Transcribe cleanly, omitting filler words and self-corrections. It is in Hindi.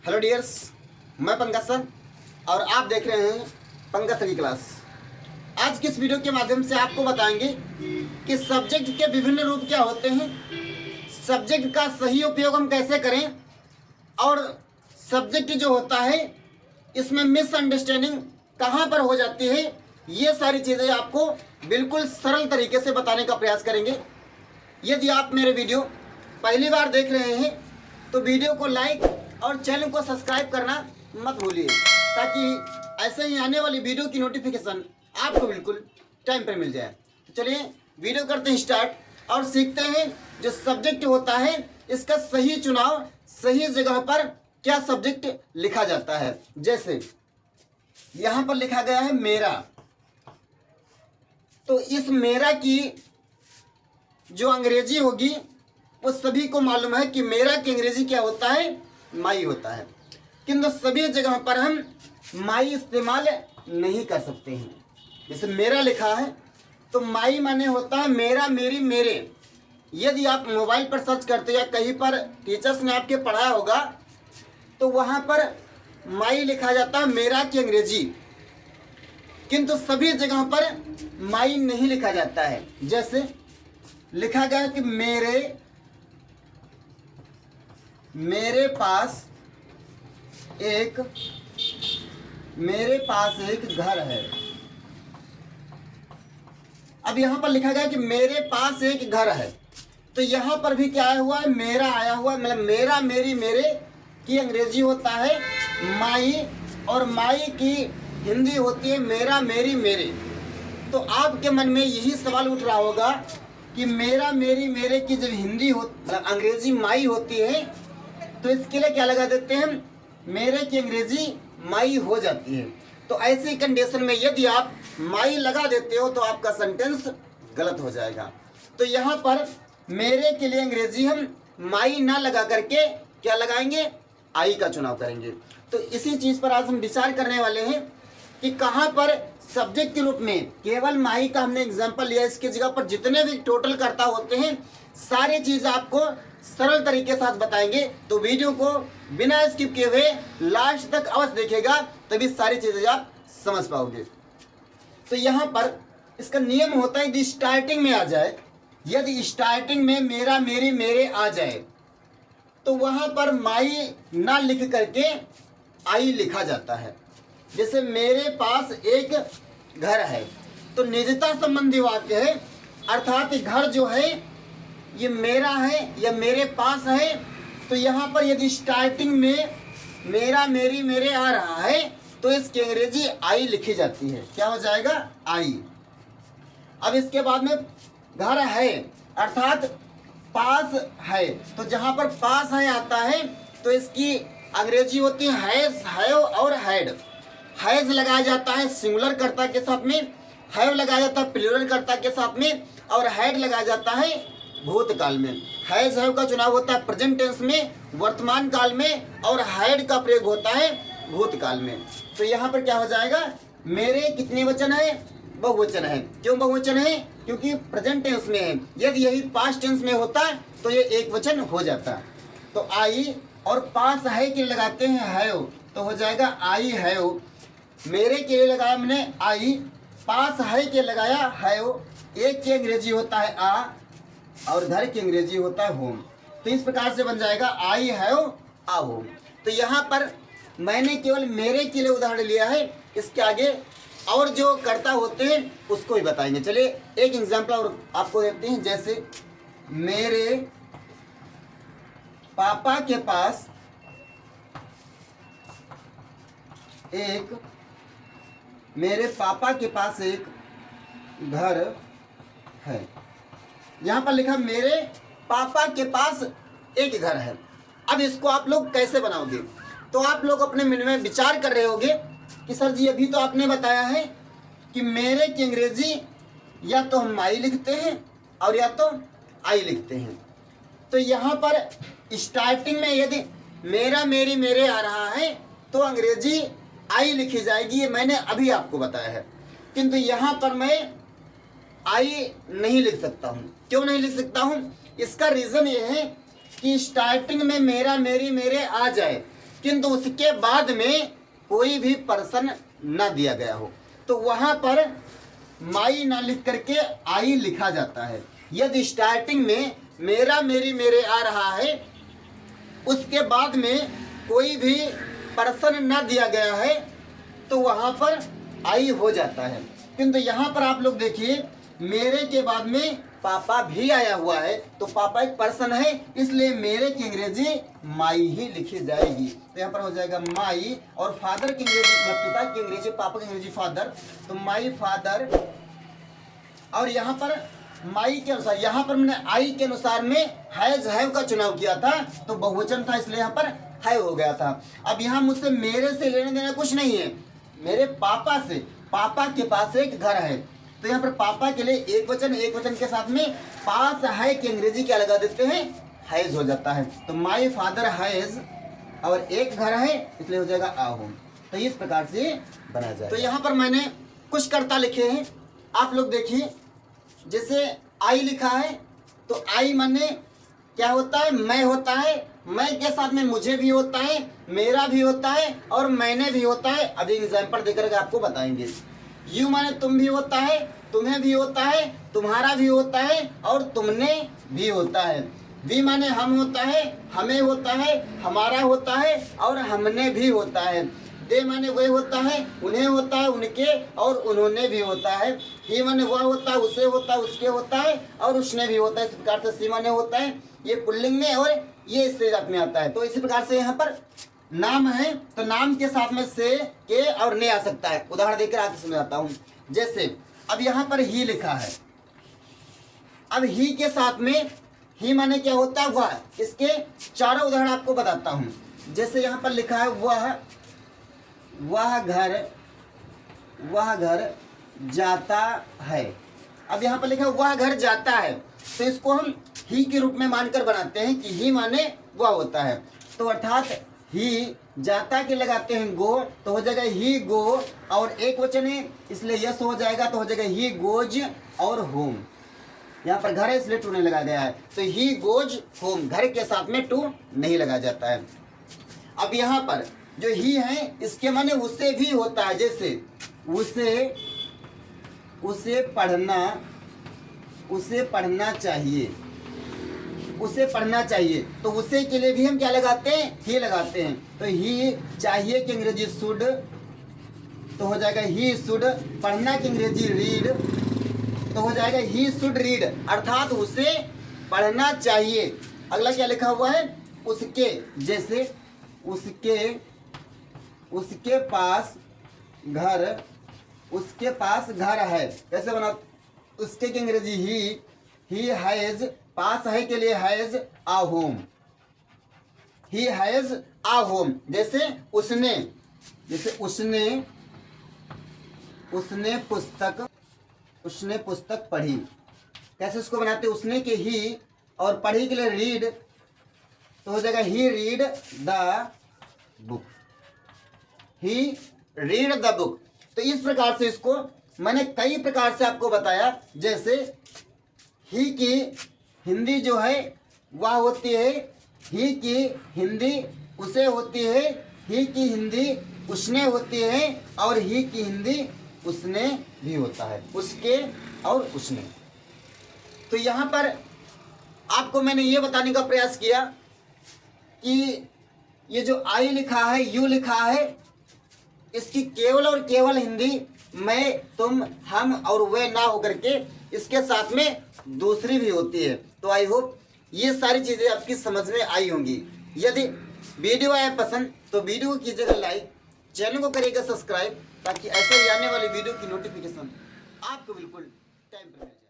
हेलो डियर्स, मैं पंकज सर और आप देख रहे हैं पंकज सर की क्लास। आज की इस वीडियो के माध्यम से आपको बताएंगे कि सब्जेक्ट के विभिन्न रूप क्या होते हैं, सब्जेक्ट का सही उपयोग हम कैसे करें और सब्जेक्ट जो होता है इसमें मिसअंडरस्टैंडिंग कहाँ पर हो जाती है, ये सारी चीज़ें आपको बिल्कुल सरल तरीके से बताने का प्रयास करेंगे। यदि आप मेरे वीडियो पहली बार देख रहे हैं तो वीडियो को लाइक और चैनल को सब्सक्राइब करना मत भूलिए, ताकि ऐसे ही आने वाली वीडियो की नोटिफिकेशन आपको बिल्कुल टाइम पर मिल जाए। तो चलिए वीडियो करते हैं स्टार्ट और सीखते हैं जो सब्जेक्ट होता है इसका सही चुनाव, सही जगह पर क्या सब्जेक्ट लिखा जाता है। जैसे यहाँ पर लिखा गया है मेरा, तो इस मेरा की जो अंग्रेजी होगी वो सभी को मालूम है कि मेरा की अंग्रेजी क्या होता है, माई होता है। किंतु सभी जगह पर हम माई इस्तेमाल नहीं कर सकते हैं। जैसे मेरा लिखा है तो माई माने होता है मेरा, मेरी, मेरे। यदि आप मोबाइल पर सर्च करते या कहीं पर टीचर्स ने आपके पढ़ाया होगा तो वहाँ पर माई लिखा जाता है मेरा की अंग्रेजी, किंतु सभी जगह पर माई नहीं लिखा जाता है। जैसे लिखा गया कि मेरे पास एक घर है। अब यहाँ पर लिखा गया कि मेरे पास एक घर है, तो यहाँ पर भी क्या आया हुआ है, मेरा आया हुआ है। मतलब मेरा, मेरी, मेरे की अंग्रेजी होता है माई और माई की हिंदी होती है मेरा, मेरी, मेरे। तो आपके मन में यही सवाल उठ रहा होगा कि मेरा, मेरी, मेरे की जब हिंदी हो मतलब अंग्रेजी माई होती है तो इसके लिए क्या लगा देते हैं, मेरे की अंग्रेजी माई हो जाती है। तो ऐसी कंडीशन में यदि आप माई लगा देते हो तो आपका सेंटेंस गलत हो जाएगा। तो यहाँ पर मेरे के लिए अंग्रेजी हम माई ना लगा करके क्या लगाएंगे, आई का चुनाव करेंगे। तो इसी चीज़ पर आज हम विचार करने वाले हैं कि कहाँ पर सब्जेक्ट के रूप में केवल माई का हमने एग्जाम्पल लिया, इसकी जगह पर जितने भी टोटल कर्ता होते हैं सारी चीज़ आपको सरल तरीके से आज बताएंगे। तो वीडियो को बिना स्किप किए हुए लास्ट तक अवश्य देखिएगा, तभी सारी चीज़ें आप समझ पाओगे। तो यहाँ पर इसका नियम होता है यदि स्टार्टिंग में आ जाए, यदि स्टार्टिंग में मेरा, मेरी, मेरे आ जाए तो वहाँ पर माई ना लिख करके आई लिखा जाता है। जैसे मेरे पास एक घर है तो निजता संबंधी वाक्य है, अर्थात घर जो है ये मेरा है या मेरे पास है। तो यहाँ पर यदि स्टार्टिंग में मेरा, मेरी, मेरे आ रहा है तो इसकी अंग्रेजी आई लिखी जाती है। क्या हो जाएगा, आई। अब इसके बाद में घर है अर्थात पास है, तो जहाँ पर पास है आता है तो इसकी अंग्रेजी होती है हैज, हैव और हैड। हैज लगाया जाता है सिंगुलर कर्ता के साथ में, हैव लगाया जाता है प्लूरल कर्ता के साथ में, और हैड लगाया जाता है भूतकाल में। हैज, हैव का चुनाव होता है प्रेजेंट टेंस में, वर्तमान काल में, और हैड का प्रयोग होता है भूतकाल में। तो यहाँ पर क्या हो जाएगा, मेरे कितने वचन है, बहुवचन है। क्यों बहुवचन है, क्योंकि प्रेजेंट टेंस में है। यदि यही पास्ट टेंस में होता तो ये एक वचन हो जाता। तो आई और पास है के लगाते हैं हैव, तो हो जाएगा आई हैव। मेरे के लिए लगाया मैंने आई, पास है के लगाया हैव। एक की अंग्रेजी होता है आ और घर की अंग्रेजी होता है होम। तो इस प्रकार से बन जाएगा आई हैव आ होम। तो यहाँ पर मैंने केवल मेरे के लिए उदाहरण लिया है, इसके आगे और जो कर्ता होते हैं उसको ही बताएंगे। चलिए एक एग्जाम्पल और आपको देते हैं। जैसे मेरे पापा के पास एक घर है। यहाँ पर लिखा मेरे पापा के पास एक घर है। अब इसको आप लोग कैसे बनाओगे, तो आप लोग अपने मन में विचार कर रहे होंगे कि सर जी अभी तो आपने बताया है कि मेरे की अंग्रेजी या तो हम माई लिखते हैं और या तो आई लिखते हैं। तो यहाँ पर स्टार्टिंग में यदि मेरा, मेरी, मेरे आ रहा है तो अंग्रेजी आई लिखी जाएगी, ये मैंने अभी आपको बताया है। किंतु यहाँ पर मैं आई नहीं लिख सकता हूँ। क्यों नहीं लिख सकता हूँ, इसका रीज़न ये है कि स्टार्टिंग में मेरा, मेरी, मेरे आ जाए किंतु उसके बाद में कोई भी पर्सन न दिया गया हो, तो वहां पर माई ना लिख करके आई लिखा जाता है। यदि स्टार्टिंग में मेरा, मेरी, मेरे आ रहा है, उसके बाद में कोई भी पर्सन न दिया गया है, तो वहां पर आई हो जाता है। किंतु यहाँ पर आप लोग देखिए, मेरे के बाद में पापा भी आया हुआ है, तो पापा एक पर्सन है, इसलिए मेरे की अंग्रेजी माई ही लिखी जाएगी। तो यहाँ पर हो जाएगा माई, और फादर की अंग्रेजी, पिता की अंग्रेजी, पापा की अंग्रेजी फादर, तो माई फादर। और यहाँ पर माई के अनुसार, यहाँ पर मैंने आई के अनुसार में हैज, हैव का चुनाव किया था, तो बहुवचन था इसलिए यहाँ पर हैव हो गया था। अब यहाँ मुझसे मेरे से लेने देना कुछ नहीं है, मेरे पापा से, पापा के पास एक घर है, तो यहाँ पर पापा के लिए एक वचन, एक वचन के साथ में पास है की अंग्रेजी क्या लगा देते हैं, हैज हो जाता है। तो माई फादर हैज, और एक घर है इसलिए हो जाएगा आ होम। तो इस प्रकार से बना जाए। तो यहाँ पर मैंने कुछ कर्ता लिखे हैं, आप लोग देखिए। जैसे आई लिखा है, तो आई माने क्या होता है, मैं होता है, मैं के साथ में मुझे भी होता है, मेरा भी होता है, और मैंने भी होता है। अभी एग्जाम्पल देकर आपको बताएंगे। यू माने तुम भी होता है, तुम्हें भी होता है, तुम्हारा भी होता है, और तुमने भी होता है। वी माने हम होता है, हमें होता है, हमारा होता है, और हमने भी होता है। दे माने वह होता है, उन्हें होता है, उनके और उन्होंने भी होता है। ही माने वह होता है, उसे होता है, उसके होता है, और उसने भी होता है। इस प्रकार से सी माने होता है, ये पुल्लिंग में और ये स्त्री जात में आता है। तो इसी प्रकार से यहाँ पर नाम है, तो नाम के साथ में से, के और ने आ सकता है। उदाहरण देकर आगे समझाता हूँ। जैसे अब यहाँ पर ही लिखा है, अब ही के साथ में ही माने क्या होता है, वह। इसके चारों उदाहरण आपको बताता हूँ। जैसे यहाँ पर लिखा है वह घर जाता है। अब यहाँ पर लिखा है वह घर जाता है, तो इसको हम ही के रूप में मानकर बनाते हैं कि ही माने वह होता है। तो अर्थात ही जाता के लगाते हैं गो, तो हो जाएगा ही गो, और एक वचन है इसलिए यस हो जाएगा, तो हो जाएगा ही गोज और होम। यहाँ पर घर है इसलिए टू नहीं लगाया गया है, तो ही गोज होम, घर के साथ में टू नहीं लगाया जाता है। अब यहाँ पर जो ही है, इसके माने उसे भी होता है। जैसे उसे पढ़ना चाहिए, उसे पढ़ना चाहिए, तो उसे के लिए भी हम क्या लगाते हैं, ही लगाते हैं। तो ही चाहिए की अंग्रेजी शुड, तो हो जाएगा ही शुड। पढ़ना की अंग्रेजी रीड, तो हो जाएगा ही शुड रीड, अर्थात उसे पढ़ना चाहिए। अगला क्या लिखा हुआ है, उसके। जैसे उसके पास घर है, कैसे बना, उसके की अंग्रेजी ही हैज, पास है के लिए has a home, he has a home. जैसे उसने पुस्तक पढ़ी, कैसे उसको बनाते, उसने के ही और पढ़ी के लिए रीड, तो हो जाएगा he read the book, he read the book. तो इस प्रकार से इसको मैंने कई प्रकार से आपको बताया। जैसे ही की हिंदी जो है वह होती है, ही की हिंदी उसे होती है, ही की हिंदी उसने होती है, और ही की हिंदी उसने भी होता है, उसके और उसने। तो यहाँ पर आपको मैंने ये बताने का प्रयास किया कि ये जो आई लिखा है, यू लिखा है, इसकी केवल और केवल हिंदी मैं, तुम, हम और वे ना होकर के इसके साथ में दूसरी भी होती है। तो आई होप ये सारी चीज़ें आपकी समझ में आई होंगी। यदि वीडियो आया पसंद तो वीडियो को कीजिएगा लाइक, चैनल को करिएगा सब्सक्राइब, ताकि ऐसे ही आने वाली वीडियो की नोटिफिकेशन आपको बिल्कुल टाइम पर मिले।